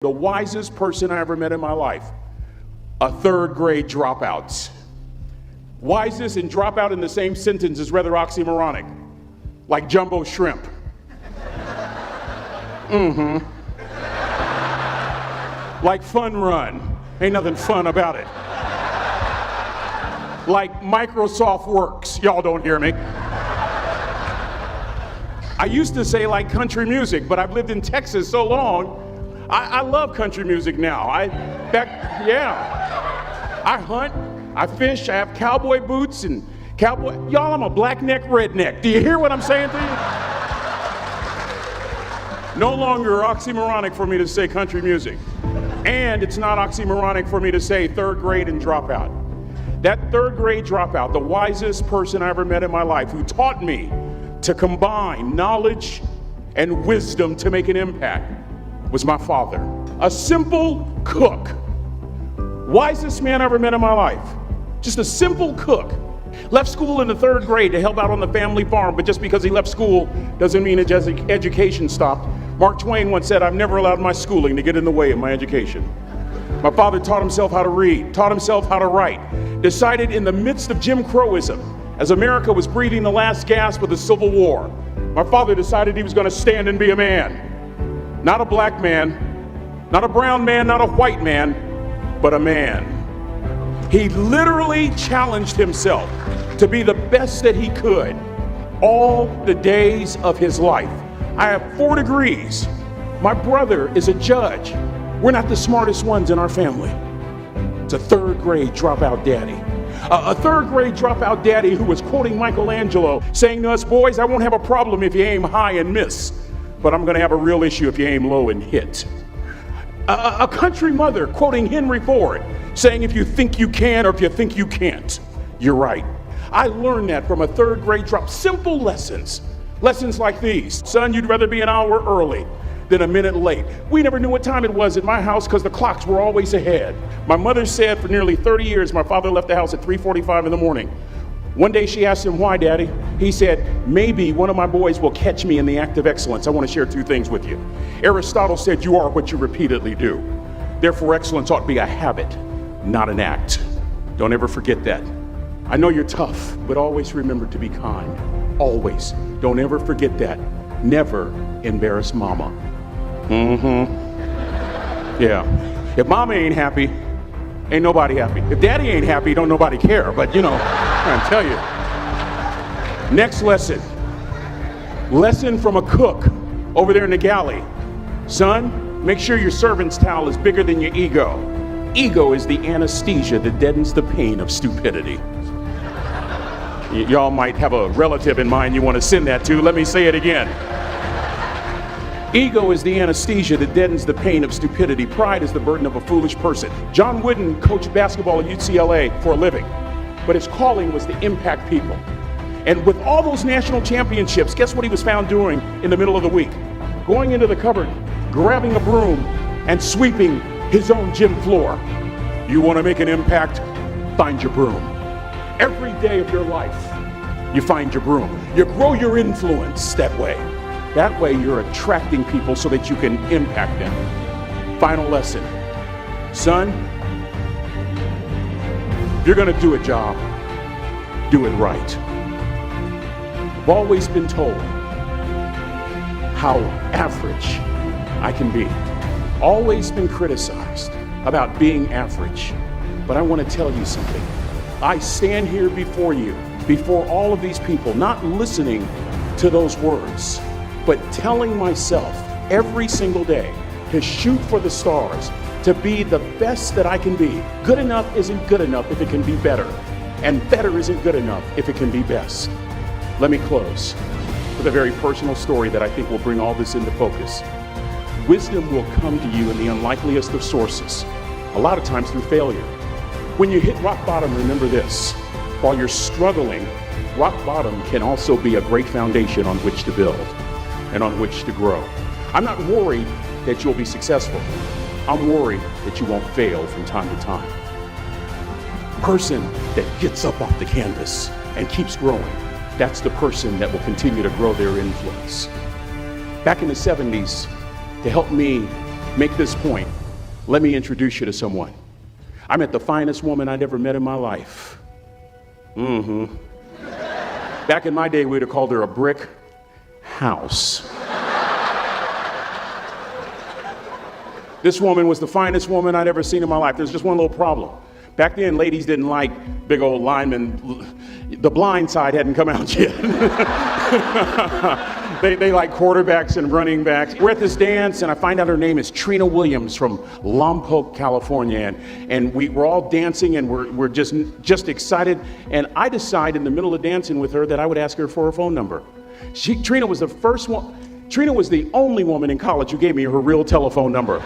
The wisest person I ever met in my life, a third grade dropout. Wisest and dropout in the same sentence is rather oxymoronic, like jumbo shrimp. Like fun run, ain't nothing fun about it. Like Microsoft Works, y'all don't hear me. I used to say like country music, but I've lived in Texas so long, I love country music now. I hunt, I fish, I have cowboy boots and cowboy, y'all, I'm a black neck redneck. Do you hear what I'm saying to you? No longer oxymoronic for me to say country music. And it's not oxymoronic for me to say third grade and dropout. That third grade dropout, the wisest person I ever met in my life, who taught me to combine knowledge and wisdom to make an impact, was my father. A simple cook. Wisest man I ever met in my life. Just a simple cook. Left school in the third grade to help out on the family farm, but just because he left school doesn't mean his education stopped. Mark Twain once said, "I've never allowed my schooling to get in the way of my education." My father taught himself how to read, taught himself how to write, decided in the midst of Jim Crowism, as America was breathing the last gasp of the Civil War, my father decided he was going to stand and be a man. Not a black man, not a brown man, not a white man, but a man. He literally challenged himself to be the best that he could all the days of his life. I have 4 degrees. My brother is a judge. We're not the smartest ones in our family. It's a third grade dropout daddy. A third grade dropout daddy who was quoting Michelangelo, saying to us, "Boys, I won't have a problem if you aim high and miss, but I'm gonna have a real issue if you aim low and hit." A country mother quoting Henry Ford, saying, "If you think you can or if you think you can't, you're right." I learned that from a third grade drop. Simple lessons. Lessons like these. Son, you'd rather be an hour early than a minute late. We never knew what time it was at my house because the clocks were always ahead. My mother said for nearly 30 years, my father left the house at 3:45 in the morning. One day she asked him, "Why, Daddy?" He said, "Maybe one of my boys will catch me in the act of excellence. I want to share 2 things with you." Aristotle said, "You are what you repeatedly do." Therefore, excellence ought to be a habit, not an act. Don't ever forget that. I know you're tough, but always remember to be kind. Always. Don't ever forget that. Never embarrass mama. Yeah. If mama ain't happy, ain't nobody happy. If daddy ain't happy, don't nobody care. But you know, I'm trying to tell you. Next lesson. Lesson from a cook over there in the galley. Son, make sure your servant's towel is bigger than your ego. Ego is the anesthesia that deadens the pain of stupidity. Y'all might have a relative in mind you want to send that to. Let me say it again. Ego is the anesthesia that deadens the pain of stupidity. Pride is the burden of a foolish person. John Wooden coached basketball at UCLA for a living, but his calling was to impact people. And with all those national championships, guess what he was found doing in the middle of the week? Going into the cupboard, grabbing a broom, and sweeping his own gym floor. You want to make an impact? Find your broom. Every day of your life, you find your broom. You grow your influence that way. That way you're attracting people so that you can impact them. Final lesson. Son, if you're gonna do a job, do it right. I've always been told how average I can be. Always been criticized about being average. But I want to tell you something. I stand here before you, before all of these people, not listening to those words, but telling myself every single day to shoot for the stars, to be the best that I can be. Good enough isn't good enough if it can be better, and better isn't good enough if it can be best. Let me close with a very personal story that I think will bring all this into focus. Wisdom will come to you in the unlikeliest of sources, a lot of times through failure. When you hit rock bottom, remember this. While you're struggling, rock bottom can also be a great foundation on which to build and on which to grow. I'm not worried that you'll be successful. I'm worried that you won't fail from time to time. The person that gets up off the canvas and keeps growing, that's the person that will continue to grow their influence. Back in the 70s, to help me make this point, let me introduce you to someone. I met the finest woman I'd ever met in my life. Back in my day, we'd have called her a brick house. This woman was the finest woman I'd ever seen in my life. There's just one little problem. Back then, ladies didn't like big old linemen. The Blind Side hadn't come out yet. They like quarterbacks and running backs. We're at this dance, and I find out her name is Trina Williams from Lompoc, California. And we're all dancing, and we're just excited. And I decide in the middle of dancing with her that I would ask her for her phone number. Trina was the first one. Trina was the only woman in college who gave me her real telephone number.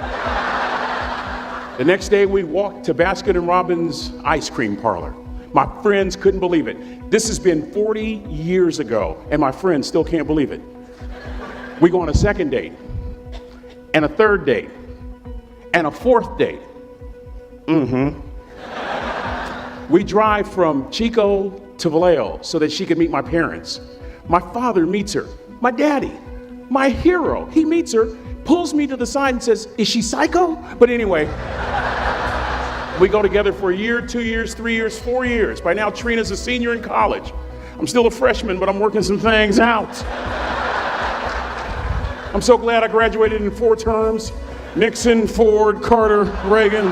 The next day, we walked to Baskin & Robbins ice cream parlor. My friends couldn't believe it. This has been 40 years ago, and my friends still can't believe it. We go on a second date, and a third date, and a fourth date. We drive from Chico to Vallejo so that she could meet my parents. My father meets her. My daddy, my hero, he meets her, pulls me to the side and says, "Is she psycho?" But anyway, we go together for a year, 2 years, 3 years, 4 years. By now, Trina's a senior in college. I'm still a freshman, but I'm working some things out. I'm so glad I graduated in 4 terms. Nixon, Ford, Carter, Reagan.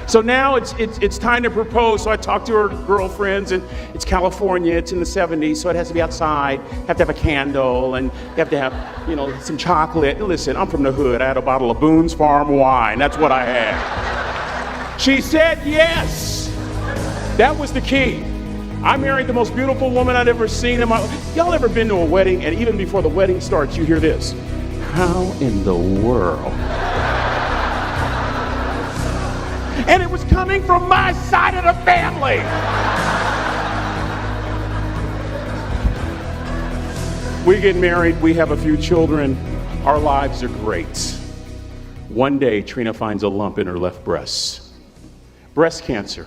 So now it's time to propose. So I talk to her girlfriends, and it's California, it's in the 70s, so it has to be outside. Have to have a candle, and you have to have, some chocolate. Listen, I'm from the hood. I had a bottle of Boone's Farm wine. That's what I had. She said yes. That was the key. I married the most beautiful woman I'd ever seen in my life. Y'all ever been to a wedding, and even before the wedding starts, you hear this? How in the world? And it was coming from my side of the family. We get married, we have a few children, our lives are great. One day, Trina finds a lump in her left breast. Breast cancer.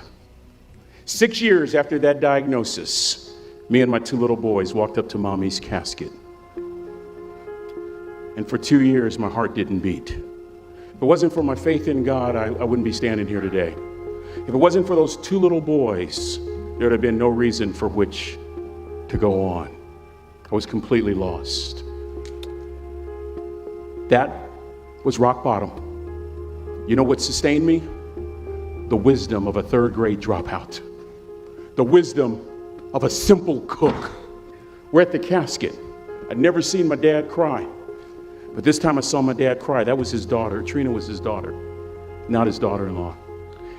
6 years after that diagnosis, me and my 2 little boys walked up to Mommy's casket. And for 2 years, my heart didn't beat. If it wasn't for my faith in God, I wouldn't be standing here today. If it wasn't for those 2 little boys, there would have been no reason for which to go on. I was completely lost. That was rock bottom. You know what sustained me? The wisdom of a 3rd grade dropout. The wisdom of a simple cook. We're at the casket. I'd never seen my dad cry. But this time I saw my dad cry. That was his daughter. Trina was his daughter, not his daughter-in-law.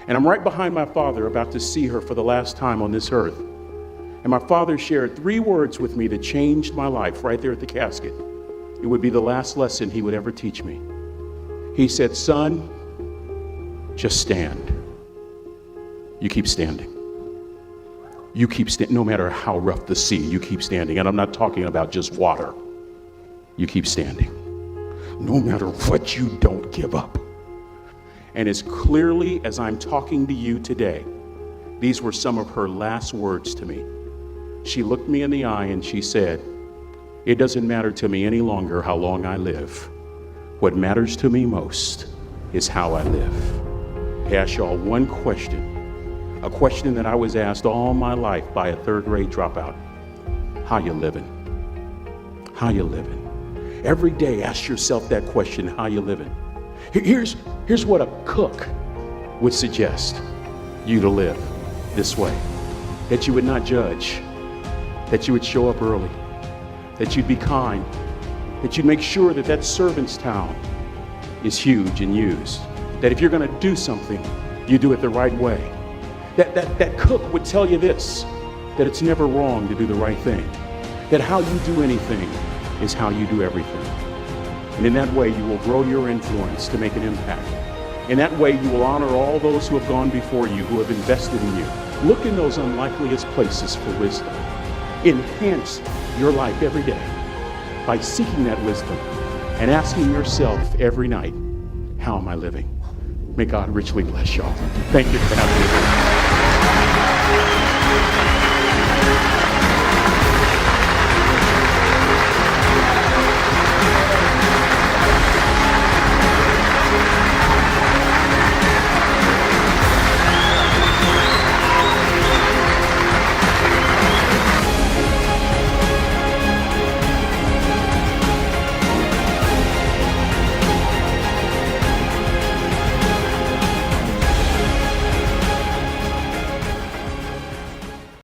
And I'm right behind my father, about to see her for the last time on this earth. And my father shared 3 words with me that changed my life right there at the casket. It would be the last lesson he would ever teach me. He said, "Son, just stand. You keep standing. You keep standing, no matter how rough the sea, you keep standing." And I'm not talking about just water. You keep standing. No matter what, you don't give up. And as clearly as I'm talking to you today, these were some of her last words to me. She looked me in the eye and she said, "It doesn't matter to me any longer how long I live. What matters to me most is how I live." I ask y'all one question, a question that I was asked all my life by a 3rd grade dropout. How you living? How you living? Every day, ask yourself that question, how you living? Here's what a cook would suggest you to live this way. That you would not judge, that you would show up early, that you'd be kind, that you'd make sure that that servant's towel is huge and used, that if you're gonna do something, you do it the right way. That cook would tell you this, that it's never wrong to do the right thing, that how you do anything is how you do everything. And in that way, you will grow your influence to make an impact. In that way, you will honor all those who have gone before you, who have invested in you. Look in those unlikeliest places for wisdom. Enhance your life every day by seeking that wisdom and asking yourself every night, how am I living? May God richly bless y'all. Thank you for having me.